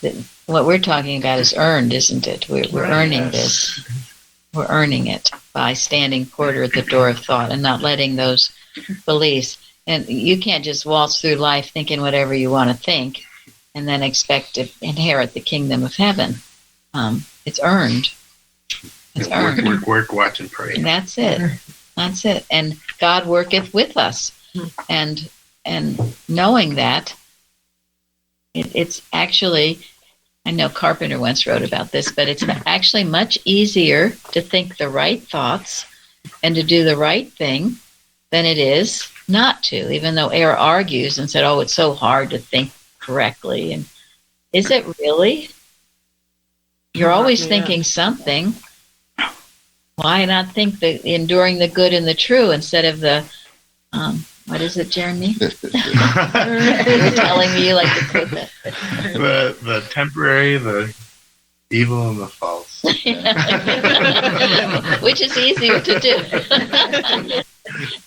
That what we're talking about is earned, isn't it? We're earning this. We're earning it by standing porter at the door of thought and not letting those beliefs. And you can't just waltz through life thinking whatever you want to think and then expect to inherit the kingdom of heaven. It's earned. It's earned. Work, watch, and pray. And that's it. That's it. And God worketh with us. And knowing that, it's actually, I know Carpenter once wrote about this, but it's actually much easier to think the right thoughts and to do the right thing than it is not to, even though air argues and said, oh, it's so hard to think correctly. And is it really? You're always thinking something. Why not think the enduring the good and the true instead of the, what is it, Jeremy? You're telling me you like to quote that. The temporary, the evil, and the false. Which is easier to do.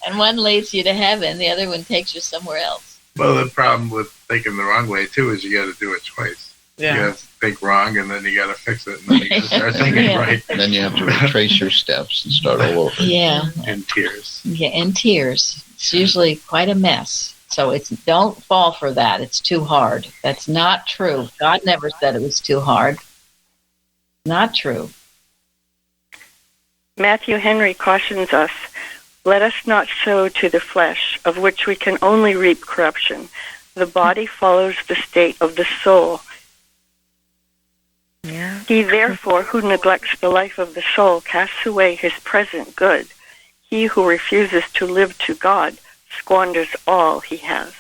And one leads you to heaven, the other one takes you somewhere else. Well, the problem with thinking the wrong way, too, is you got to do it twice. Yeah. You got to think wrong, and then you got to fix it, and then you got to start thinking right. And then you have to retrace your steps and start all over. Yeah. And tears. Yeah, and tears. It's usually quite a mess. So don't fall for that. It's too hard. That's not true. God never said it was too hard. Not true. Matthew Henry cautions us, let us not sow to the flesh, of which we can only reap corruption. The body follows the state of the soul. Yeah. He, therefore, who neglects the life of the soul casts away his present good. He who refuses to live to God squanders all he has.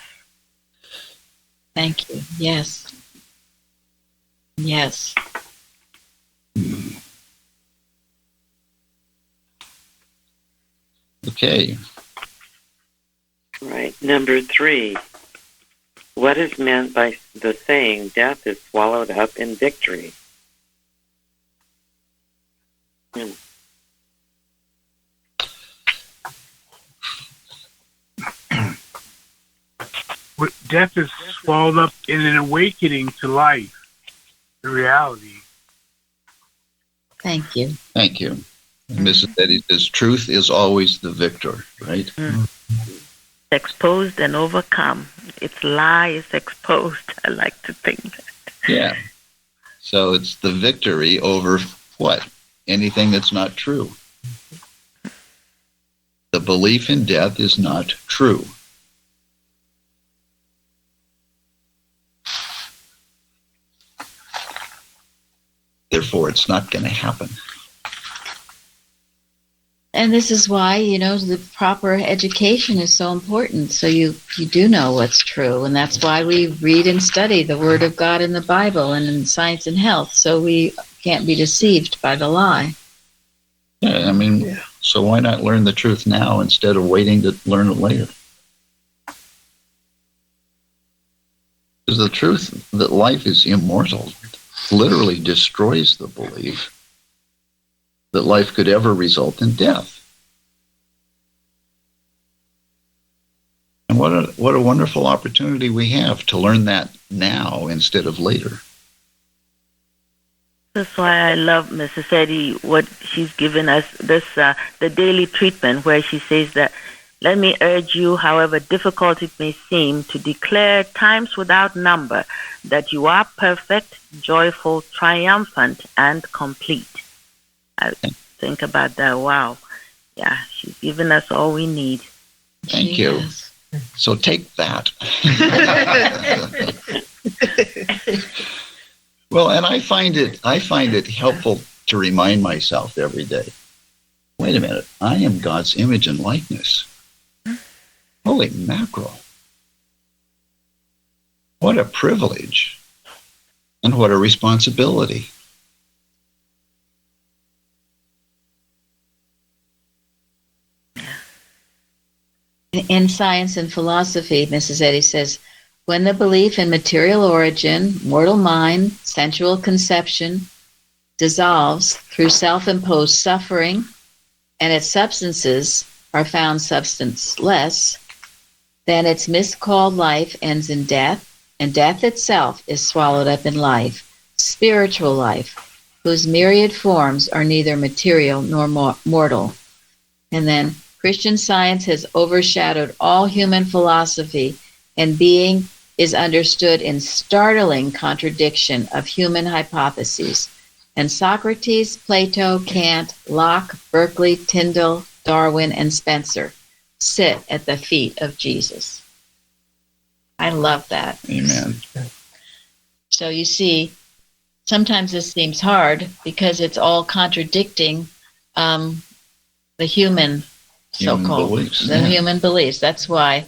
Thank you. Yes. Yes. Okay. Right. Number 3. What is meant by the saying, death is swallowed up in victory? Death is swallowed up in an awakening to life, the reality. Thank you. Thank you. Mrs. Eddy says, truth is always the victor, right? Exposed and overcome. Its lie is exposed, I like to think. Yeah. So it's the victory over what? Anything that's not true. The belief in death is not true. Therefore, it's not going to happen. And this is why, the proper education is so important. So you do know what's true. And that's why we read and study the Word of God in the Bible and in Science and Health. So we can't be deceived by the lie. Yeah, so why not learn the truth now instead of waiting to learn it later? Because the truth that life is immortal literally destroys the belief that life could ever result in death. And what a wonderful opportunity we have to learn that now instead of later. That's why I love Mrs. Eddy, what she's given us, this the daily treatment, where she says that, let me urge you, however difficult it may seem, to declare times without number that you are perfect, joyful, triumphant, and complete. I think about that. Wow. Yeah, she's given us all we need. Thank you. So take that. Well, and I find it helpful to remind myself every day, wait a minute, I am God's image and likeness. Holy mackerel. What a privilege. And what a responsibility. In Science and Philosophy, Mrs. Eddy says, when the belief in material origin, mortal mind, sensual conception dissolves through self-imposed suffering, and its substances are found substanceless, then its miscalled life ends in death, and death itself is swallowed up in life, spiritual life, whose myriad forms are neither material nor mortal. And then Christian Science has overshadowed all human philosophy, and being is understood in startling contradiction of human hypotheses. And Socrates, Plato, Kant, Locke, Berkeley, Tyndall, Darwin, and Spencer sit at the feet of Jesus. I love that. Amen. So you see, sometimes this seems hard because it's all contradicting the human so-called beliefs, the yeah. human beliefs. That's why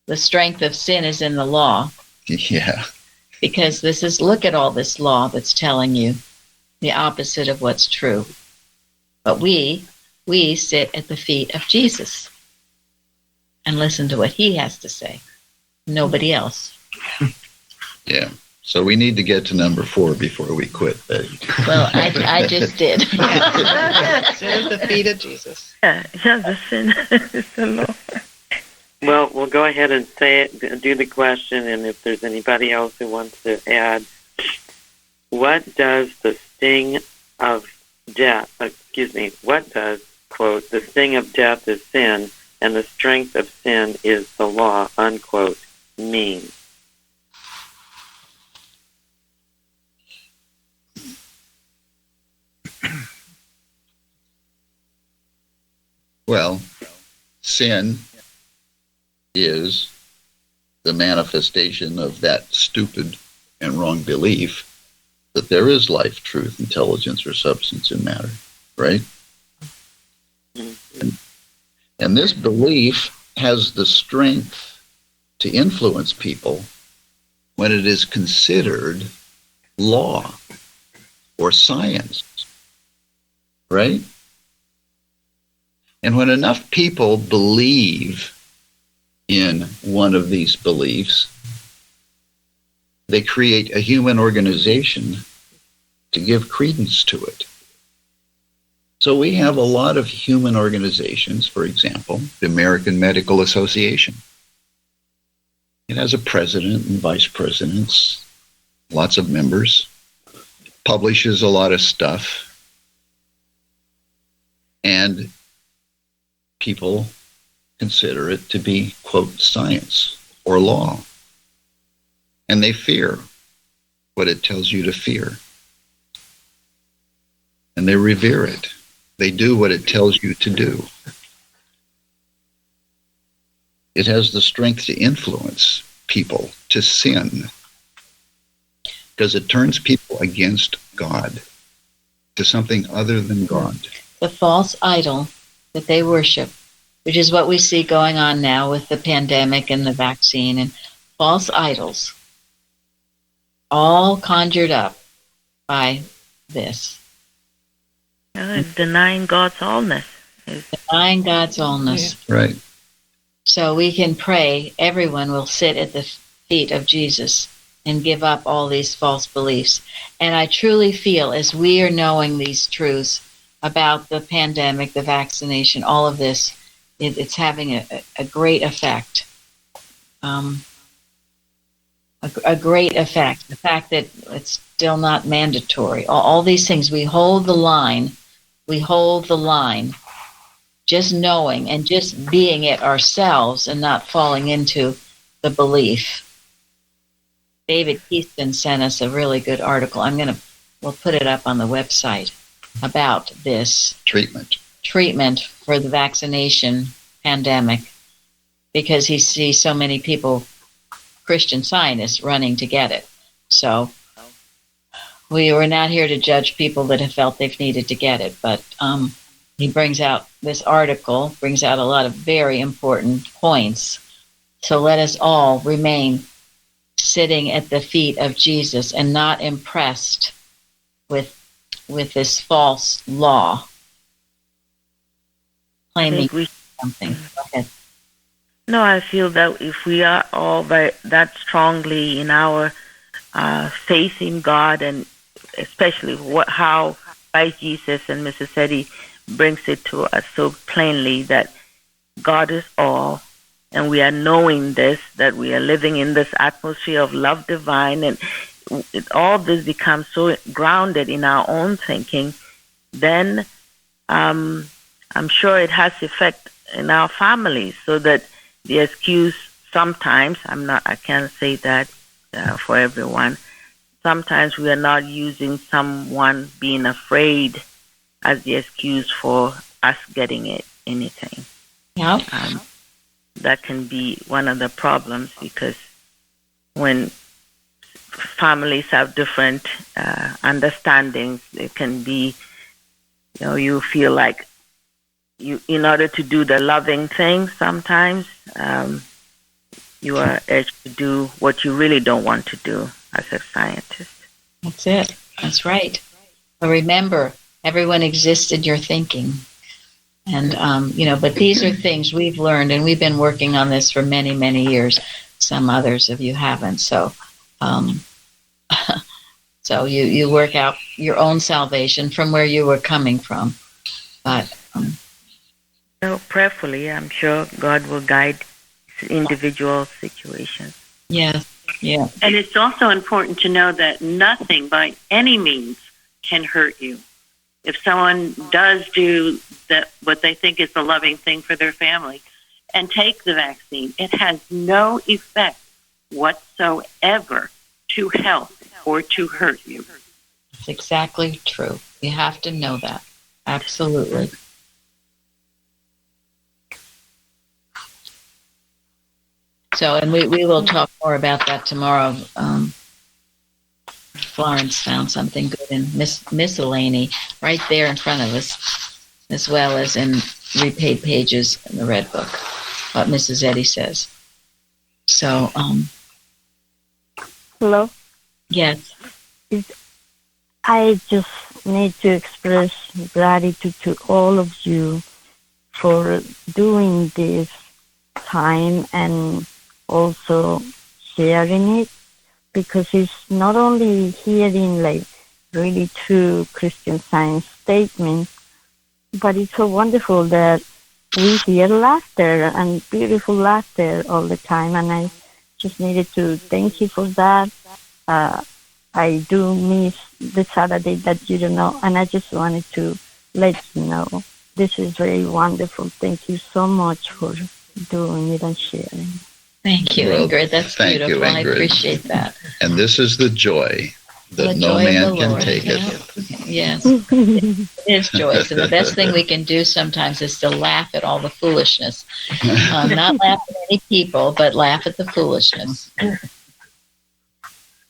the strength of sin is in the law. Yeah. Because look at all this law that's telling you the opposite of what's true. But we sit at the feet of Jesus and listen to what he has to say. Nobody else. Yeah. So we need to get to number 4 before we quit, Betty. Well, I just did. Sit at the feet of Jesus. Yeah, the sin is the law. Well, we'll go ahead and say it, do the question, and if there's anybody else who wants to add, what does the sting of death, what does, quote, the sting of death is sin, and the strength of sin is the law, unquote, mean? Well, sin is the manifestation of that stupid and wrong belief that there is life, truth, intelligence, or substance in matter, right? And this belief has the strength to influence people when it is considered law or science, right? And when enough people believe in one of these beliefs, they create a human organization to give credence to it. So we have a lot of human organizations, for example, the American Medical Association. It has a president and vice presidents, lots of members, publishes a lot of stuff, and people consider it to be, quote, science or law. And they fear what it tells you to fear. And they revere it. They do what it tells you to do. It has the strength to influence people to sin because it turns people against God, to something other than God. The false idol that they worship, which is what we see going on now with the pandemic and the vaccine, and false idols, all conjured up by this. It's denying God's allness. Denying God's allness. Yeah. Right. So we can pray, everyone will sit at the feet of Jesus and give up all these false beliefs. And I truly feel, as we are knowing these truths about the pandemic, the vaccination, all of this, it's having a great effect. A great effect. The fact that it's still not mandatory. All these things, we hold the line. We hold the line. Just knowing and just being it ourselves and not falling into the belief. David Keaston sent us a really good article. We'll put it up on the website about this treatment for the vaccination pandemic, because he sees so many people, Christian Scientists, running to get it. So we were not here to judge people that have felt they've needed to get it, but he brings out this article, brings out a lot of very important points. So let us all remain sitting at the feet of Jesus and not impressed with this false law claiming something. Go ahead. No, I feel that if we are all that strongly in our faith in God, and especially how by Jesus and Mrs. Eddy brings it to us so plainly that God is all, and we are knowing this, that we are living in this atmosphere of love divine, and all this becomes so grounded in our own thinking, then I'm sure it has effect in our families, so that the excuse sometimes, I can't say that for everyone, sometimes we are not using someone being afraid as the excuse for us getting anything. Yeah. That can be one of the problems, because when families have different understandings, it can be, you feel like in order to do the loving thing, sometimes you are urged to do what you really don't want to do as a scientist. That's it. That's right. But remember, everyone exists in your thinking. And, but these are things we've learned, and we've been working on this for many, many years. Some others of you haven't. So, so you work out your own salvation from where you were coming from. But so prayerfully, I'm sure God will guide individual situations. Yeah, yeah. And it's also important to know that nothing by any means can hurt you. If someone does do what they think is the loving thing for their family and take the vaccine, it has no effect whatsoever to help or to hurt you. It's exactly true. You have to know that. Absolutely. So, and we will talk more about that tomorrow. Florence found something good in miscellany right there in front of us, as well as in repaid pages in the Red Book, what Mrs. Eddy says. So, hello? Yes. I just need to express gratitude to all of you for doing this time and also sharing it, because it's not only hearing like really true Christian Science statements, but it's so wonderful that we hear laughter and beautiful laughter all the time, and I just needed to thank you for that. I do miss the Saturday that you don't know, and I just wanted to let you know this is very wonderful. Thank you so much for doing it and sharing. Thank you, Well, Ingrid. That's thank you, beautiful. I Ingrid. appreciate that. And this is the joy that The no joy of man the can Lord. take it. Yes, it is joy. So the best thing we can do sometimes is to laugh at all the foolishness. Not laugh at any people, but laugh at the foolishness.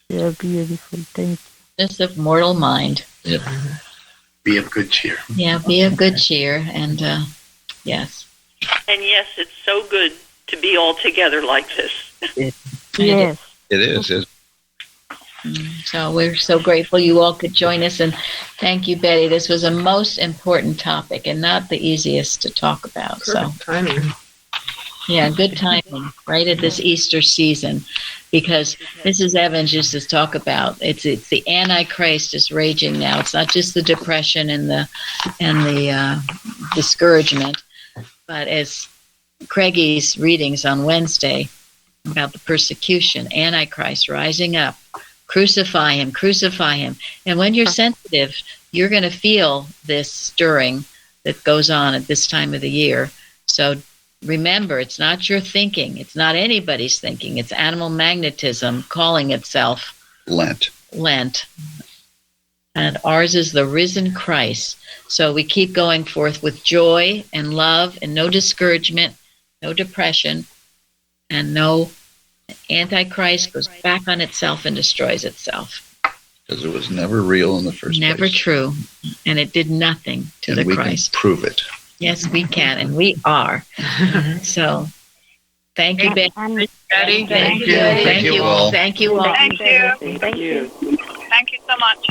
Yeah, beautiful. Thank you. Just of mortal mind. Yep. Be of good cheer. Yeah, be of good cheer. And yes. And yes, it's so good to be all together like this. Yes. It is. So we're so grateful you all could join us, and thank you, Betty. This was a most important topic and not the easiest to talk about. Perfect timing. Yeah, good timing, right at this Easter season, because Mrs. Evans used to talk about it's the Antichrist is raging now. It's not just the depression and the discouragement, but as Craigie's readings on Wednesday about the persecution, Antichrist rising up, crucify him. And when you're sensitive, you're going to feel this stirring that goes on at this time of the year. So remember, it's not your thinking. It's not anybody's thinking. It's animal magnetism calling itself Lent. And ours is the risen Christ. So we keep going forth with joy and love and no discouragement, no depression, and no Antichrist goes back on itself and destroys itself. Because it was never real in the first place. Never true. And it did nothing to the Christ. We can prove it. Yes, we can, and we are. So, thank you, Betty. Betty, Thank you. Thank you all. Thank you. Thank you so much.